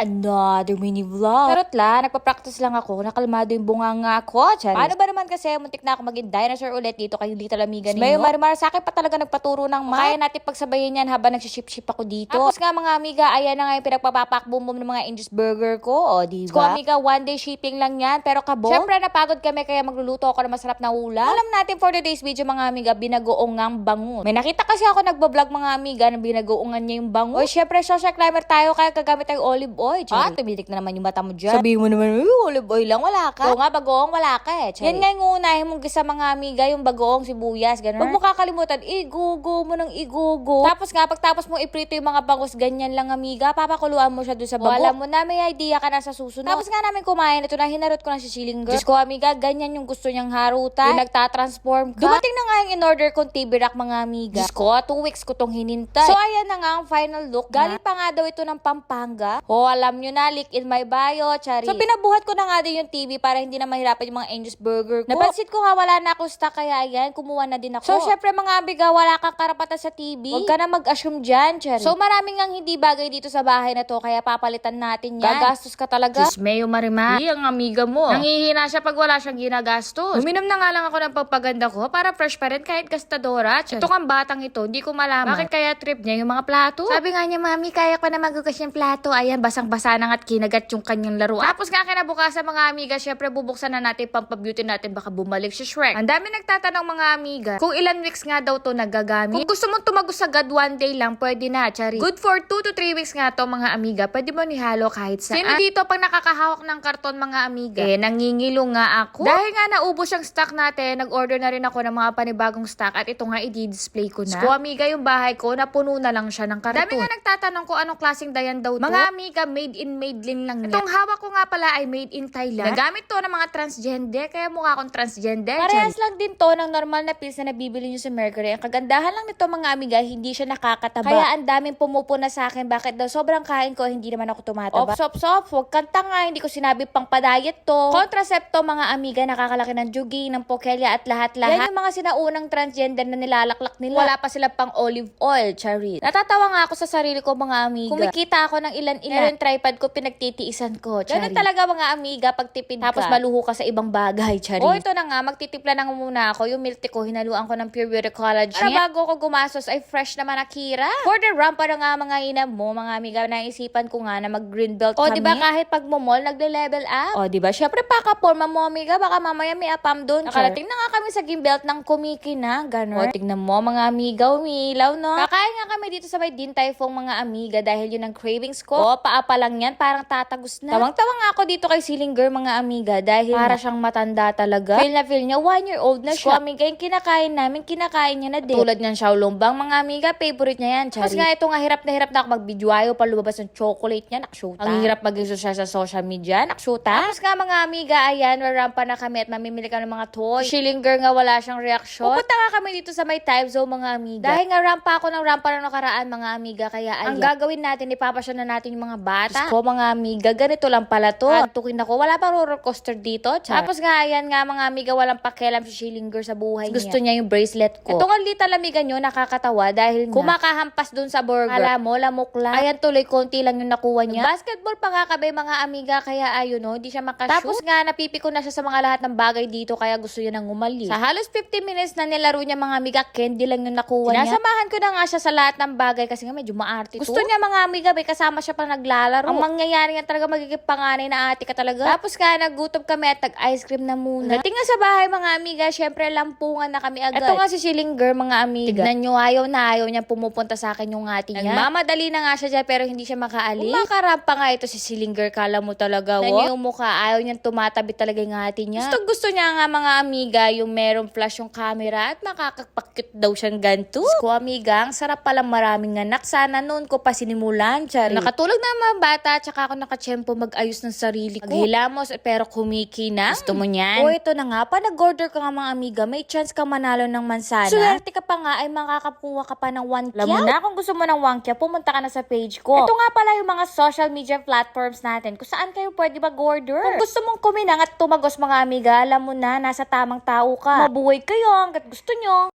Another mini vlog. Charot la, nagpa-practice lang ako. Nakalmado yung bunganga ko. Charis. Paano ba naman kasi muntik na ako maging dinosaur ulit dito kay Lita Lamiga ninyo? May marimar sa akin pa talaga nagpaturo ng math. Kaya natin pagsabayin yan habang nagsiship-ship ako dito. Tapos nga mga amiga, ayan na nga yung pinagpapapakbum ng mga Angel's Burger ko. O, diba? So amiga, one day shipping lang yan. Pero kabog. Siyempre napagod kami kaya magluluto ako ng masarap na ulam. Alam natin for today's video mga amiga, binagoongang bangus. May nakita kasi ako nagbablog mga amiga na binagoongan niya yung bangus. O syempre social climber tayo kaya gagamit tayong olive oil. Tumitik na naman yung mata mo dyan. Sabihin mo naman, olive oil lang, wala ka. Oo nga, bagoong, wala ka eh. Yan nga yung unahin mong gisa mga amiga, yung bagoong sibuyas, gano'n. Huwag mo kakalimutan, igugo mo ng igugo. Tapos nga, pagtapos mong iprito yung mga bangus, ganyan lang amiga, papakuluan mo siya doon sa bago. Alam mo na, may idea ka na sa susunod. Tapos nga namin kumain, ito na, hinarot ko na si Siling Girl. Diyos ko amiga, ganyan yung gusto niyang harutan. Yung nagtatransform ka. Dumating na nga yung in-order kong tibirak mga amiga. Diyos ko, 2 weeks ko tong hinintay. So ayan na nga ang final look. Galing pa nga daw ito ng Pampanga. O alam nyo na, link in my bio, chari. So pinabuhat ko na nga din yung TV para hindi na mahirapan yung mga Angel's Burger ko. Napansin ko nga wala na ako stock kaya ayan, kumuha na din ako. So syempre mga amiga, wala kang karapatan sa TV. Huwag ka na mag-assume dyan, chari. So maraming nga hindi bagay dito sa bahay na to kaya papalitan natin yan. Gagastos ka talaga. Sis Mayo Marima, ang amiga mo. Nangihina siya pag wala siyang ginagastos. Uminom na nga lang ako ng pagpaganda ko para fresh pa rin kahit gastadora, chari. Ito kang batang ito, hindi ko malaman. Bakit kaya trip niya yung mga plato? Sabi nga niya, mami, kaya ko na magugas yung plato. Ayan, basang-basa na at kinagat yung kanyang laruan. Tapos nga kinabukasan mga amiga, syempre bubuksan na natin pampabeauty natin, baka bumalik si Shrek. Ang dami nagtatanong mga amiga, kung ilan weeks nga daw to nagagamit. Kung gusto mong tumagos agad one day lang, pwede na, chari. Good for 2 to 3 weeks nga to mga amiga, pwede mo nihalo kahit saan. Sino dito pag nakakahawak ng karton mga amiga? Nangingilo nga ako. Dahil nga naubos yung stock natin, nag-order na rin ako ng mga panibagong stock at ito nga i-display ko na. So amiga, yung bahay ko, napuno na lang siya ng karton. Dami nga nagtatanong ko anong klaseng dayan daw to. Mga amiga, made in Madeline lang yan. Itong hawak ko nga pala ay made in Thailand. Nagamit to ng mga transgender, kaya mukha akong transgender. Parehas lang din to ng normal na pills na nabibili nyo sa Mercury. Ang kagandahan lang nito mga amiga, hindi siya nakakataba. Kaya ang daming pumupuna sa akin, bakit daw sobrang kain ko, hindi naman ako tumataba. Ops, huwag kang tanga, hindi ko sinabi pang padayet to. Contracepto mga amiga, nakakalaki ng jugi, ng pokelya at lahat-lahat. Yan yung mga sinaunang transgender na nilalaklak nila. Wala pa sila pang olive oil, charit. Natatawa nga ako sa sarili ko mga amiga. Kumikita ako ng ilan-ilan. Yung tripod ko, pinagtitiisan ko, charit. Ganun talaga mga amiga, pagtipid ka. Tapos maluho ka sa ibang bagay, charit. O ito na nga, magtitipla na muna ako. Yung milk tea ko, hinaluan ko ng Pure Beauty Collagen. Para bago ko gumasos ay fresh naman na Kira. For the ramp, para nga mga inam mo, mga amiga, naisipan ko nga na mag-green belt kami. O diba kahit pag mall, nagle-level up? O diba, syempre pakaporma mo amiga, baka mamaya may apam doon. Nakarating na nga kami sa green belt ng kumiki na, gano'n. O tignan mo mga amiga, umiilaw no? Kakain nga kami dito sa may Din Tai Fung mga amiga dahil yun ang cravings ko. O paapa lang yan, parang tatagos na. Tawang-tawa nga ako dito kay Siling Girl mga amiga dahil para siyang matanda talaga. Feel niya 1-year-old na siya. So amiga, yung kinakain namin, kinakain niya na din. Tulad niyan Xiaolongbang mga amiga, favorite niya yan, chari. Tapos nga ito nga hirap na ako mag-video ayaw pa lumabas ng chocolate niya, nakshuta. Ang hirap maging social sa social media, nakshuta. Tapos nga mga amiga, ayan, marampa na kami at mamimili kami ng mga toys. Siling Girl nga wala siyang reaksyon. Pupunta nga kami dito sa may Time Zone mga amiga. Dahil nga rampa ako ng rampa na nakaraan mga amiga, kaya ayan. Ang gagawin natin, ipapasya na natin yung mga bata. Ko mga amiga, ganito lang pala to. Antukin ako, wala pa roller coaster dito, char. Tapos nga ayan nga mga amiga, walang pakialam si Siling Girl sa buhay niya. Gusto niya yung bracelet ko. Ito nga Lita Lamiga nyo, nakakatawa dahil kumakahampas dun sa burger. Alam mo, lamok lang. Ayan tuloy, konti lang yung nakuha niya. Basketball pa nga kabay mga amiga, kaya ayun no, hindi siya makashoot. Tapos nga, napipiko na siya sa mga lahat ng bagay dito, kaya gusto niya nang umalis. Sa halos 50 minutes na nilaro niya mga amiga, candy lang yung nakuha niya. Sinasamahan ko na nga siya sa lahat ng bagay kasi nga medyo maarte to. Gusto niya mga amiga, may kasama siya pang naglalaro. Ang mangyayari nga talaga magiging panganay na ate ka talaga. Tapos nga, nagutom kami at nag-ice cream na muna. Dating nga sa bahay mga amiga, syempre lampungan na kami agad. Ito nga si Siling Girl mga amiga. Tignan nyo, ayaw niya pumupunta sa akin yung ate niya. Nagmamadali na nga siya dyan pero hindi siya makaalis. Umakarapa nga ito si Siling Girl, kala mo talaga, yung mukha, ayaw niyang tumatabi talaga yung ate niya. Gusto niya nga mga amiga, yung merong flash yung camera at makakapakit daw siyang ganito. Ko amiga, ang sarap palang maraming anak. Sana noon ko pa sinimulan, chari. Nakatulog na mga bata, tsaka ako nakachempo mag-ayos ng sarili ko. Maghilamos pero kumiki na. Gusto mo niyan? O ito na nga, pa nag-order ka nga mga amiga, may chance ka manalo ng mansana. Swerte ka pa nga ay makakakuha ka pa ng 1 kya. Alam mo na, kung gusto mo ng 1 kya, pumunta ka na sa page ko. Ito nga pala yung mga social media platforms natin kung saan kayo pwede mag-order. Kung gusto mong kuminang at tumagos mga amiga, alam mo na, nasa tamang tao ka. Mabuhay kayo hanggat gusto nyo.